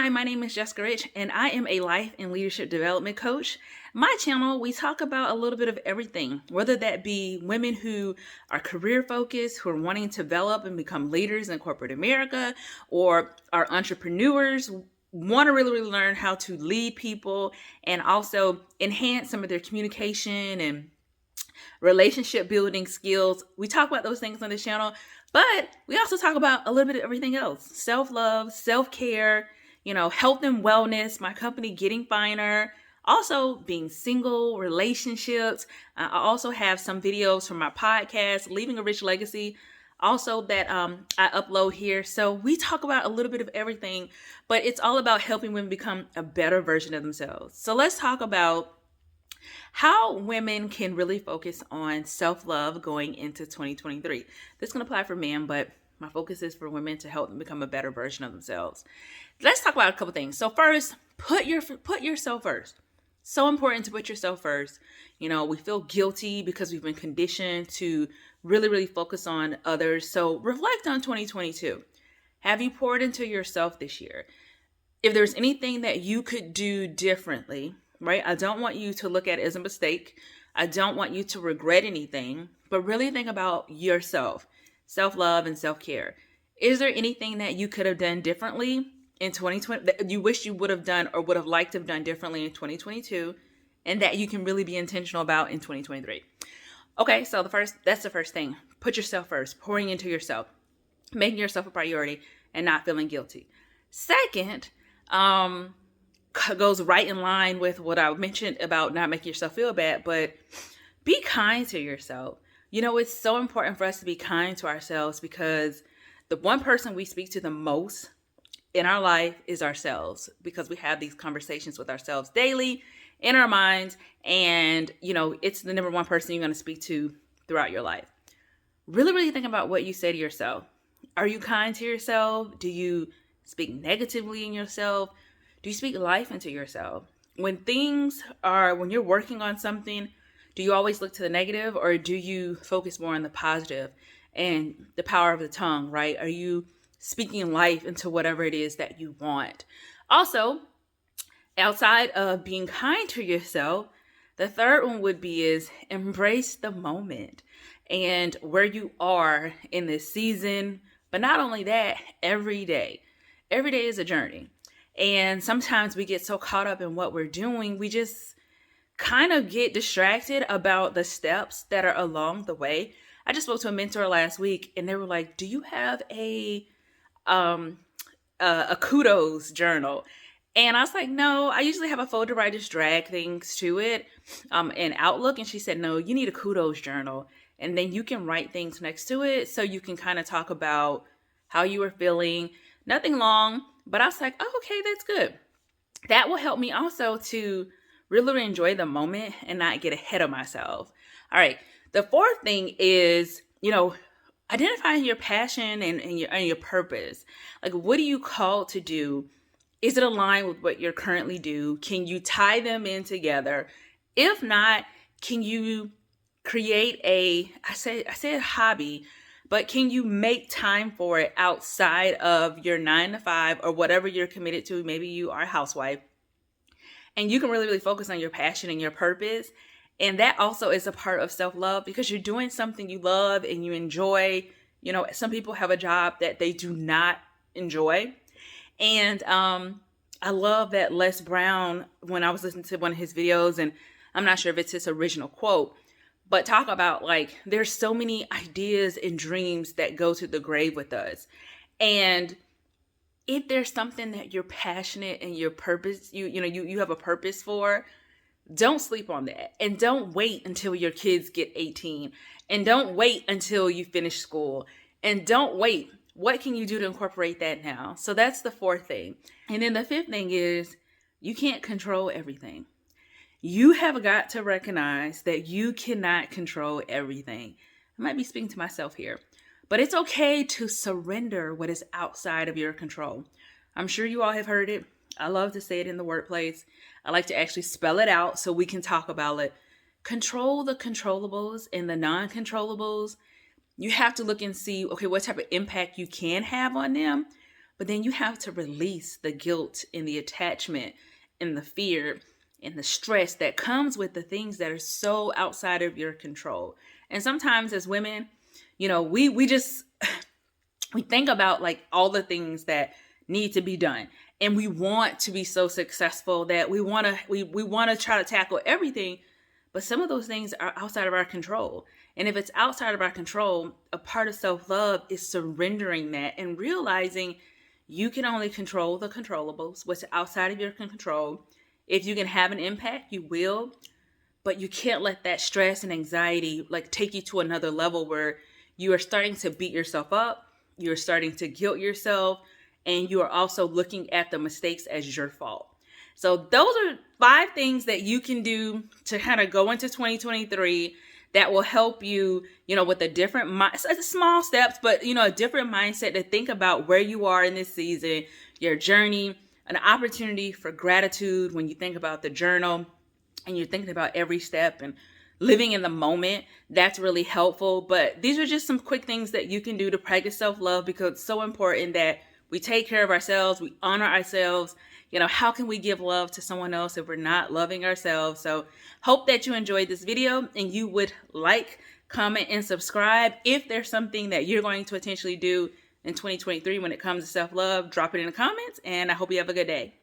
Hi, my name is Jessica Rich, and I am a life and leadership development coach. My channel, we talk about a little bit of everything, whether that be women who are career focused, who are wanting to develop and become leaders in corporate America, or are entrepreneurs, want to really learn how to lead people and also enhance some of their communication and relationship building skills. We talk about those things on the channel, but we also talk about a little bit of everything else: self-love, self-care, health and wellness, my company Getting Finer, also being single, relationships. I also have some videos from my podcast, Leaving a Rich Legacy, also that I upload here. So we talk about a little bit of everything, but it's all about helping women become a better version of themselves. So let's talk about how women can really focus on self-love going into 2023. This can apply for men, but my focus is for women to help them become a better version of themselves. Let's talk about a couple things. So first, put yourself first. So important to put yourself first. We feel guilty because we've been conditioned to really focus on others. So reflect on 2022. Have you poured into yourself this year? If there's anything that you could do differently, right? I don't want you to look at it as a mistake. I don't want you to regret anything, but really think about yourself, self-love and self-care. Is there anything that you could have done differently in 2020 that you wish you would have done or would have liked to have done differently in 2022 and that you can really be intentional about in 2023? Okay, so that's the first thing. Put yourself first, pouring into yourself, making yourself a priority and not feeling guilty. Second, goes right in line with what I mentioned about not making yourself feel bad, but be kind to yourself. It's so important for us to be kind to ourselves because the one person we speak to the most in our life is ourselves, because we have these conversations with ourselves daily in our minds. And, it's the number one person you're going to speak to throughout your life. Really think about what you say to yourself. Are you kind to yourself? Do you speak negatively in yourself? Do you speak life into yourself? When you're working on something, do you always look to the negative, or do you focus more on the positive and the power of the tongue, right? Are you speaking life into whatever it is that you want? Also, outside of being kind to yourself, the third one is embrace the moment and where you are in this season. But not only that, every day. Every day is a journey. And sometimes we get so caught up in what we're doing, we just kind of get distracted about the steps that are along the way. I just spoke to a mentor last week and they were like, do you have a kudos journal? And I was like, no, I usually have a folder where I just drag things to it in Outlook. And she said, no, you need a kudos journal. And then you can write things next to it so you can kind of talk about how you were feeling. Nothing long, but I was like, oh, okay, that's good. That will help me also to really enjoy the moment and not get ahead of myself. All right. The fourth thing is, identifying your passion and your purpose. Like, what are you called to do? Is it aligned with what you're currently do? Can you tie them in together? If not, can you create I say a hobby, but can you make time for it outside of your 9 to 5 or whatever you're committed to? Maybe you are a housewife and you can really focus on your passion and your purpose. And that also is a part of self-love because you're doing something you love and you enjoy. Some people have a job that they do not enjoy. And I love that Les Brown, when I was listening to one of his videos, and I'm not sure if it's his original quote, but talk about like, there's so many ideas and dreams that go to the grave with us. And if there's something that you're passionate and your purpose, you have a purpose for, don't sleep on that. And don't wait until your kids get 18. And don't wait until you finish school. And don't wait. What can you do to incorporate that now? So that's the fourth thing. And then the fifth thing is you can't control everything. You have got to recognize that you cannot control everything. I might be speaking to myself here, but it's okay to surrender what is outside of your control. I'm sure you all have heard it. I love to say it in the workplace. I like to actually spell it out so we can talk about it. Control the controllables and the non-controllables. You have to look and see, okay, what type of impact you can have on them, But then you have to release the guilt and the attachment and the fear and the stress that comes with the things that are so outside of your control. And sometimes as women, we just we think about like all the things that need to be done, and we want to be so successful that we want to try to tackle everything, but some of those things are outside of our control. And if it's outside of our control, a part of self-love is surrendering that and realizing you can only control the controllables, what's outside of your control. If you can have an impact, you will, but you can't let that stress and anxiety like take you to another level where you are starting to beat yourself up, you're starting to guilt yourself, and you are also looking at the mistakes as your fault. So those are 5 things that you can do to kind of go into 2023 that will help you, with a different small steps, but a different mindset to think about where you are in this season, your journey, an opportunity for gratitude when you think about the journal and you're thinking about every step and living in the moment. That's really helpful. But these are just some quick things that you can do to practice self-love, because it's so important that we take care of ourselves, we honor ourselves. How can we give love to someone else if we're not loving ourselves? So hope that you enjoyed this video and you would like, comment, and subscribe. If there's something that you're going to potentially do in 2023 when it comes to self-love, drop it in the comments, and I hope you have a good day.